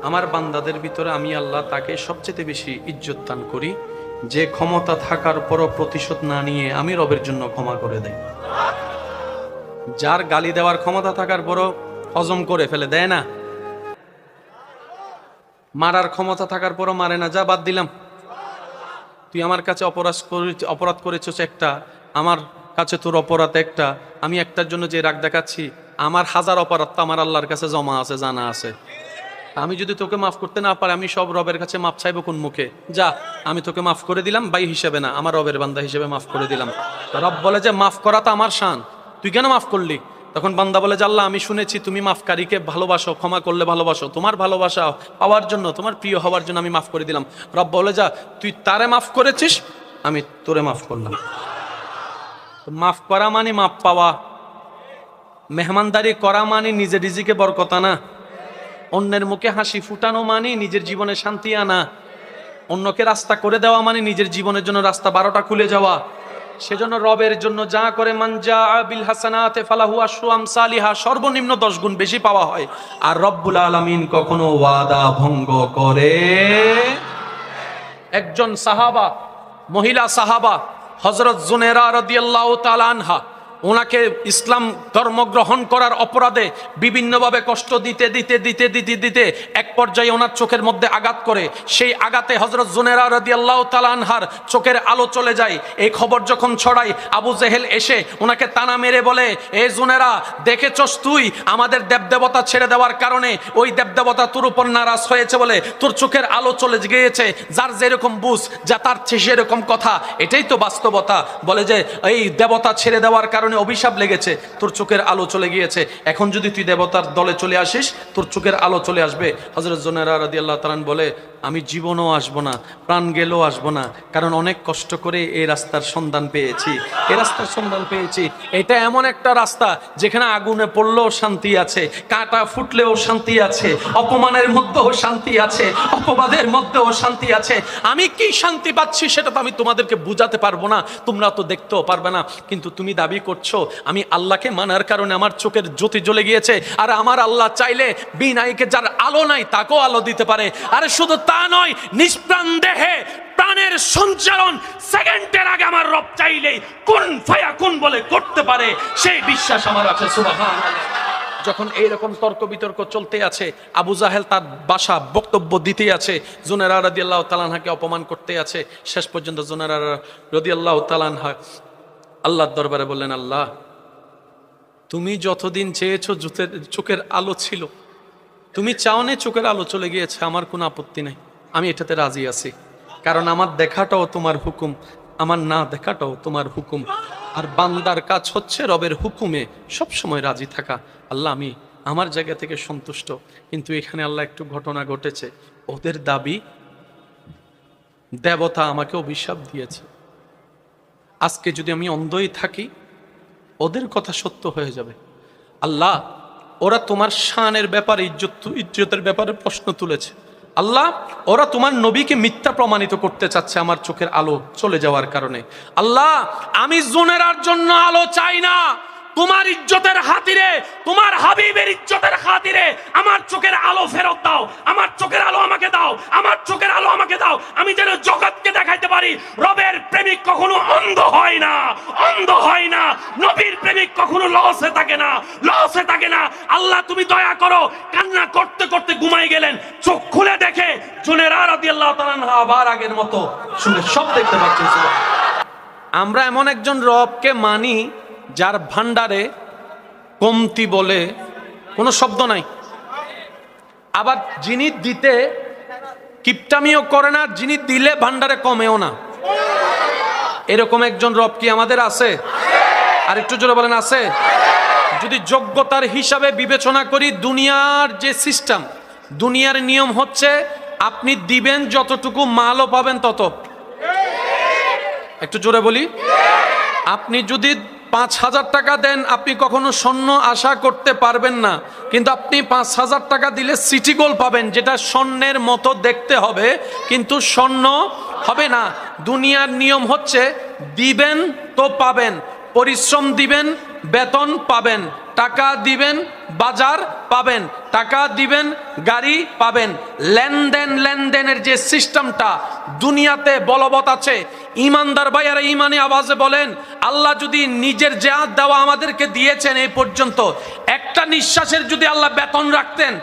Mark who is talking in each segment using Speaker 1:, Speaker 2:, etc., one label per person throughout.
Speaker 1: আমার বান্দাদের ভিতরে আমি আল্লাহ তাকে সবচেয়ে বেশি ইজ্জত দান করি যে ক্ষমতা থাকার পরও প্রতিশোধ না নিয়ে আমি রবের জন্য ক্ষমা করে দেই। যার গালি দেওয়ার ক্ষমতা থাকার পরও হজম করে ফেলে, দেয় না। মারার ক্ষমতা থাকার পরও মারে না, যা বাদ দিলাম। তুই আমার কাছে অপরাধ করেছিস একটা, আমার কাছে তোর অপরাধ একটা, আমি একটার জন্য যে রাগ দেখাচ্ছি, আমার হাজার অপরাধ তো আমার আল্লাহর কাছে জমা আছে, জানা আছে। আমি যদি তোকে মাফ করতে না পারি, আমি সব রবের কাছে মাফ চাইবো কোন মুখে? যা, আমি তোকে মাফ করে দিলাম, ভাই হিসেবে না, আমার রবের বান্দা হিসেবে মাফ করে দিলাম। রব বলে যে মাফ করা তো আমার শান, তুই কেন মাফ করলি? তখন বান্দা বলে যে আল্লাহ, আমি শুনেছি তুমি মাফকারীকে ভালোবাসো, ক্ষমা করলে ভালোবাসো, তোমার ভালোবাসা পাওয়ার জন্য, তোমার প্রিয় হওয়ার জন্য আমি মাফ করে দিলাম। রব বলে যা, তুই তারে মাফ করেছিস, আমি তোরে মাফ করলাম। মাফ করা মানে মাফ পাওয়া, মেহমানদারি করা মানে নিজের রিজিকে বরকত আনা, অন্যের মুখে হাসি ফুটানো মানে নিজের জীবনে শান্তি আনা, অন্যকে রাস্তা করে দেওয়া মানে নিজের জীবনের জন্য রাস্তা 12টা খুলে যাওয়া। সেজন্য রবের জন্য যা করে, মান জাআ বিল হাসানাতি ফালাহু আশরু আমসালিহা, সর্বনিম্ন 10 গুণ বেশি পাওয়া হয়। আর রব্বুল আলামিন কখনো ওয়াদা ভঙ্গ করে। একজন সাহাবা, মহিলা সাহাবা হযরত জুনেরা রাদিয়াল্লাহু তাআলা আনহা, ওনাকে ইসলাম ধর্ম গ্রহণ করার অপরাধে বিভিন্নভাবে কষ্ট দিতে দিতে দিতে দিতে দিতে এক পর্যায়ে ওনার চোখের মধ্যে আঘাত করে। সেই আঘাতে হযরত জুনেরা রাদিয়াল্লাহু তাআলা আনহার চোখের আলো চলে যায়। এই খবর যখন ছড়ায়, আবু জেহেল এসে ওনাকে তানা মেরে বলে, এ জুনেরা, দেখেছস তুই আমাদের দেবদেবতা ছেড়ে দেওয়ার কারণে ওই দেবদেবতা তোর উপর নারাজ হয়েছে বলে তোর চোখের আলো চলে গিয়েছে, যার যেরকম বুঝ যা তার সেরকম কথা, এটাই তো বাস্তবতা। বলে যে এই দেবতা ছেড়ে দেওয়ার কারণে অভিশাপ লেগেছে, তোর চোখের আলো চলে গিয়েছে, এখন যদি তুই দেবতার দলে চলে আসিস তোর চোখের আলো চলে আসবে। হযরত জুনেরা রাদিয়াল্লাহু তাআলা বলে, আমি জীবনও আসবো না, প্রাণ গেলেও আসবো না, কারণ অনেক কষ্ট করে এই রাস্তার সন্ধান পেয়েছি, এই রাস্তার সন্ধান পেয়েছি। এটা এমন একটা রাস্তা যেখানে আগুনে পড়লেও শান্তি আছে, কাঁটা ফুটলেও শান্তি আছে, অপমানের মধ্যেও শান্তি আছে, অপবাদের মধ্যেও শান্তি আছে। আমি কি শান্তি পাচ্ছি সেটা তো আমি তোমাদেরকে বুঝাতে পারবো না, তোমরা তো দেখতেও পারবে না, কিন্তু তুমি দাবি করছো আমি আল্লাহকে মানার কারণে আমার চোখের জ্যোতি জ্বলে গিয়েছে। আর আমার আল্লাহ চাইলে বিনাইকে যার আলো নাই তাকেও আলো দিতে পারে। আরে শুধু তা নয়, নিষ্প্রাণ দেহে প্রাণের সঞ্চারণ সেকেন্ডের আগে আমার রব চাইলেই কুন ফায়াকুন বলে করতে পারে, সেই বিশ্বাস আমার আছে। সুবহানাল্লাহ। যখন এইরকম তর্ক বিতর্ক চলতে আছে, আবু জাহেল তার বাসা বক্তব্য দিতে আছে, জুনেরা রাদিয়াল্লাহু তাআলা আনহাকে অপমান করতে আছে। শেষ পর্যন্ত জুনেরা রাদিয়াল্লাহু তাআলা আনহা আল্লাহর দরবারে বললেন, আল্লাহ, তুমি যতদিন চেয়েছো চোখের আলো ছিল, তুমি চাওনে চোখের আলো চলে গিয়েছে, আমার কোনো আপত্তি নাই, আমি এটাতে রাজি আছি, কারণ আমার দেখাটাও তোমার হুকুম, আমার না দেখাটাও তোমার হুকুম। আর বান্দার কাজ হচ্ছে রবের হুকুমে সবসময় রাজি থাকা। আল্লাহ, আমি আমার জায়গা থেকে সন্তুষ্ট, কিন্তু এখানে আল্লাহ একটু ঘটনা ঘটেছে। ওদের দাবি দেবতা আমাকে অভিশাপ দিয়েছে, আজকে যদি আমি অন্ধই থাকি ওদের কথা সত্য হয়ে যাবে। আল্লাহ, ওরা তোমার শানের ব্যাপারে, ইজ্জতের ব্যাপারে প্রশ্ন তুলেছে। আল্লাহ, ওরা তোমার নবীকে মিথ্যা প্রমাণিত করতে চাচ্ছে আমার চোখের আলো চলে যাওয়ার কারণে। আল্লাহ, আমি জুনেরার জন্য আলো চাই না, তোমার ইজ্জতের খাতিরে, তোমার হাবিবের ইজ্জতের খাতিরে আমার চোখের আলো ফেরত দাও, আমার চোখের আলো আমাকে দাও, আমার চোখের আলো আমাকে দাও, আমি যেন জগৎকে দেখাইতে পারি রবের প্রেমিক কখনো অন্ধ হয় না, অন্ধ হয় না, নবীর প্রেমিক কখনো লসে থাকে না, লসে থাকে না। আল্লাহ, তুমি দয়া করো। কান্না করতে করতে ঘুমাই গেলেন, চোখ খুলে দেখে জুনেরা রাদিয়াল্লাহু তাআলা আনহা আবার আগের মতো শুনে সব দেখতে পাচ্ছেন। আমরা এমন একজন রবকে মানি যার ভান্ডারে কমতি বলে কোনো শব্দ নাই, আবার যিনি দিতে কিপটামিও করে না, যিনি দিলে ভান্ডারে কমেও না, এরকম একজন রব কি আমাদের আছে? আর একটু জোরে বলেন, আছে? যদি যোগ্যতার হিসাবে বিবেচনা করি, দুনিয়ার যে সিস্টেম, দুনিয়ার নিয়ম হচ্ছে আপনি দিবেন যতটুকু, মালও পাবেন তত। একটু জোরে বলি, আপনি যদি 5,000 টাকা দেন, আপনি কখনো স্বর্ণ আশা করতে পারবেন না, কিন্তু আপনি 5,000 টাকা দিলে সিটি গোল্ড পাবেন, যেটা স্বর্ণের মতো দেখতে হবে কিন্তু স্বর্ণ হবে না। দুনিয়ার নিয়ম হচ্ছে দিবেন তো পাবেন, পরিশ্রম দিবেন বেতন পাবেন, টাকা দিবেন বাজার পাবেন, টাকা দিবেন গাড়ি পাবেন। লেনদেনের যে সিস্টেমটা দুনিয়াতে বলবৎ আছে। ইমানদার ভাইয়ারা ইমানে আওয়াজে বলেন, আল্লাহ যদি নিজের যা দেওয়া আমাদেরকে দিয়েছেন এই পর্যন্ত, একটা নিঃশ্বাসের যদি আল্লাহ বেতন রাখতেন,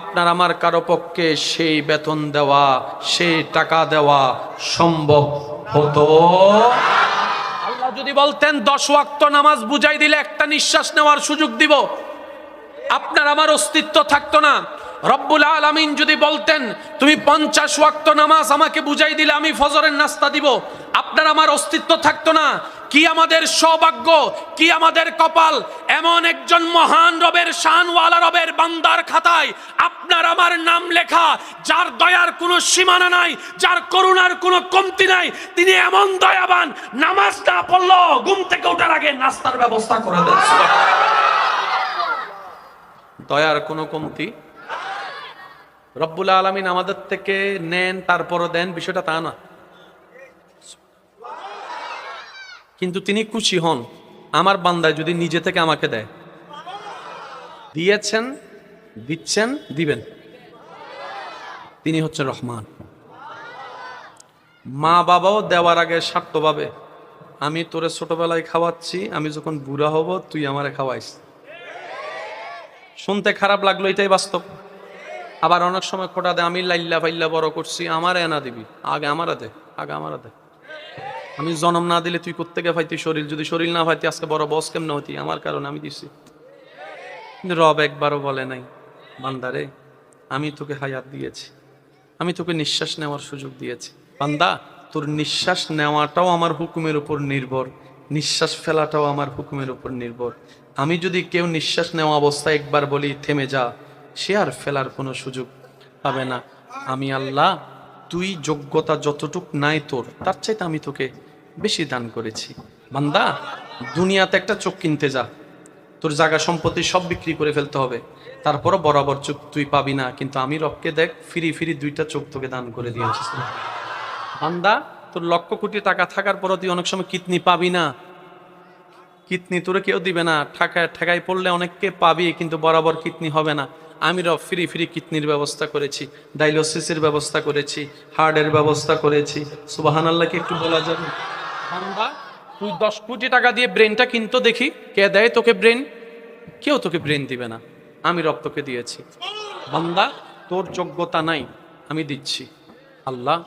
Speaker 1: আপনার আমার কারো পক্ষে সেই বেতন দেওয়া, সেই টাকা দেওয়া সম্ভব হতো? আল্লাহ যদি বলতেন 10 ওয়াক্ত নামাজ বুঝাই দিলে একটা নিঃশ্বাস নেওয়ার সুযোগ দিব, আপনার আমার অস্তিত্ব থাকতো না। রব্বুল আলামিন যদি বলতেন তুমি 50 ওয়াক্ত নামাজ আমাকে বুঝাই দিলে আমি ফজরের নাস্তা দিব, আপনার আমার অস্তিত্ব থাকতো না। কি আমাদের সৌভাগ্য, কি আমাদের কপাল, এমন একজন মহান রবের, শানওয়ালা রবের বান্দার খাতায় আপনার আমার নাম লেখা, যার দয়ার কোনো সীমানা নাই, যার করুণার কোনো কমতি নাই। তিনি এমন দয়াবান, নামাজ না পড়লো ঘুম থেকে ওঠার আগে নাস্তার ব্যবস্থা করে দেন। দয়ার কোনো কমতি। রব্বুল আলামিন আমাদের থেকে নেন তারপরও দেন, বিষয়টা তা না, কিন্তু তিনি খুশি হন আমার বান্দায় যদি নিজে থেকে আমাকে দেয়। দিয়েছেন, দিচ্ছেন, দিবেন, তিনি হচ্ছেন রহমান। মা বাবাও দেওয়ার আগে স্বার্থভাবে, আমি তোরে ছোটবেলায় খাওয়াচ্ছি, আমি যখন বুড়া হব তুই আমারে খাওয়াইস। শুনতে খারাপ লাগলো, এটাই বাস্তব। আবার অনেক সময় খোটা দেয়, আমি লাইল্লা ফাইল্লা বড় করছি, আমারে এনা দিবি, আগে আমারা দে, আগে আমারা দে। আমি জন্ম না দিলে তুই কোত্থেকে পাইতি শরীর, যদি শরীর না পাইতি আজকে বড় বস কেমন হতি, আমার কারণে আমি দিছি। কিন্তু রব একবারও বলে নাই, বান্দারে আমি তোকে হায়াত দিয়েছি, আমি তোকে নিঃশ্বাস নেওয়ার সুযোগ দিয়েছি। বান্দা, তোর নিঃশ্বাস নেওয়াটাও আমার হুকুমের উপর নির্ভর, নিঃশ্বাস ফেলাটাও আমার হুকুমের উপর নির্ভর। আমি যদি কেউ নিঃশ্বাস নেওয়া অবস্থায় একবার বলি থেমে যা, সে আর ফেলার কোনো সুযোগ পাবে না। আমি আল্লাহ, তুই যোগ্যতা যতটুক নাই তোর, তার চাইতে আমি তোকে বেশি দান করেছি। বান্দা, দুনিয়াতে একটা চোখ কিনতে যা, তোর জায়গা সম্পত্তি সব বিক্রি করে ফেলতে হবে, তারপরও বরাবর চোখ তুই পাবি না। কিন্তু আমি রবকে দেখ, ফিরি ফিরি 2টা চোখ তোকে দান করে দিয়েছি। বান্দা, তোর লক্ষ কোটি টাকা থাকার পরও তুই অনেক সময় কিডনি পাবি না, কিডনি তোরে কেউ দিবে না। ঠেকায় পড়লে অনেককে পাবি, কিন্তু বরাবর কিডনি হবে না। আমি রব ফিরি ফিরি কিডনির ব্যবস্থা করেছি, ডায়ালিসিসের ব্যবস্থা করেছি, হার্টের ব্যবস্থা করেছি। সুবহানাল্লাহ কি একটু বলা যাবে? বান্দা, তুই 10 কোটি টাকা দিয়ে ব্রেনটা কিনতো দেখি, কে দেয় তোকে ব্রেন? কেউ তোকে ব্রেন দিবে না, আমি রব তোকে দিয়েছি। বান্দা, তোর যোগ্যতা নাই, আমি দিচ্ছি। আল্লাহ,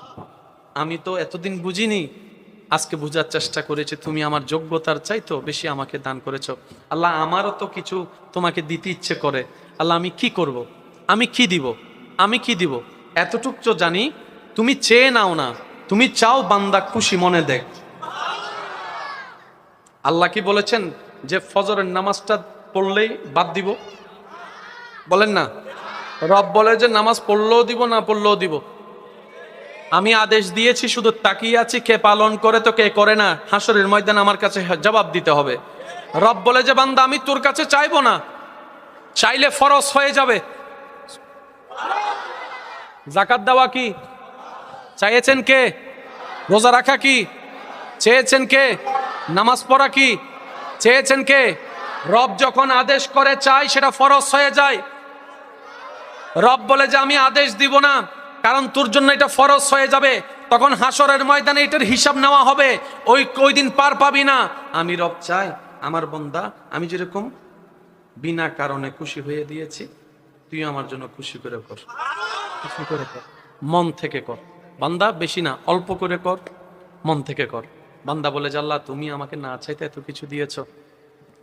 Speaker 1: আমি তো এতদিন বুঝিনি, আজকে বোঝার চেষ্টা করেছি, তুমি আমার যোগ্যতার চাইতো বেশি আমাকে দান করেছো। আল্লাহ, আমারও তো কিছু তোমাকে দিতে ইচ্ছে করে। আল্লাহ, আমি কি করব? আমি কি দিব? আমি কি দিব? এতটুক তো জানি, তুমি চেয়ে নাও না, তুমি চাও বান্দা খুশি মনে দেখ। আল্লাহ কি বলেছেন যে ফজরের নামাজটা পড়লেই বাদ দিব? বলেন না। রব বলে যে নামাজ পড়লেও দিব, না পড়লেও দিব। আমি আদেশ দিয়েছি, শুধু তাকিয়ে আছি কে পালন করে তো কে করে না, হাসরের ময়দানে আমার কাছে জবাব দিতে হবে। রব বলে যে বান্দা, আমি তোর কাছে চাইবো না, চাইলে ফরজ হয়ে যাবে। যাকাত দেওয়া কি চাইছেন কে? রোজা রাখা কি চেয়েছেন কে? নামাজ পড়া কি চেয়েছেন কে? রব যখন আদেশ করে চাই সেটা ফরজ হয়ে যায়। রব বলে যে আমি আদেশ দিব না, কারণ তোর জন্য এটা ফরজ হয়ে যাবে, তখন হাসরের ময়দানে এটার হিসাব নেওয়া হবে, ওই দিন পার পাবি না। আমি রব চাই আমার বান্দা, আমি যেরকম বিনা কারণে খুশি হয়ে দিয়েছি, তুই আমার জন্য খুশি করে কর, খুশি করে কর, মন থেকে কর। বান্দা, বেশি না, অল্প করে কর, মন থেকে কর। বান্দা বলে যে আল্লাহ, তুমি আমাকে না চাইতে এত কিছু দিয়েছ,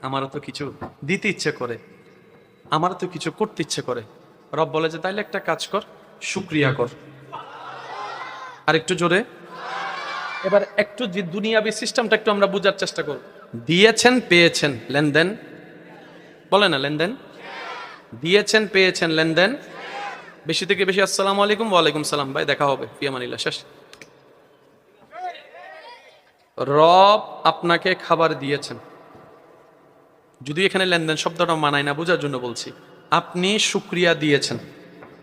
Speaker 1: আমারও তো কিছু দিতে ইচ্ছে করে, আমারও তো কিছু করতে ইচ্ছে করে। রব বলে যে তাইলে একটা কাজ কর, শুকরিয়া কর। আর একটু জোরে, এবার একটু দুনিয়াবি সিস্টেমটা একটু আমরা বোঝার চেষ্টা করব। দিয়েছেন, পেয়েছেন, লেনদেন। বলে না লেনদেন? দিয়েছেন, পেয়েছেন, লেনদেন। বেশি থেকে বেশি আসসালামু আলাইকুম, ওয়ালাইকুম সালাম, ভাই দেখা হবে, ফিয়ামানিল্লাহ, শেষ। রব আপনাকে খাবার দিয়েছেন, যদি এখানে লেনদেন শব্দটা মানায় না, বোঝার জন্য বলছি। আপনি শুকরিয়া দিয়েছেন,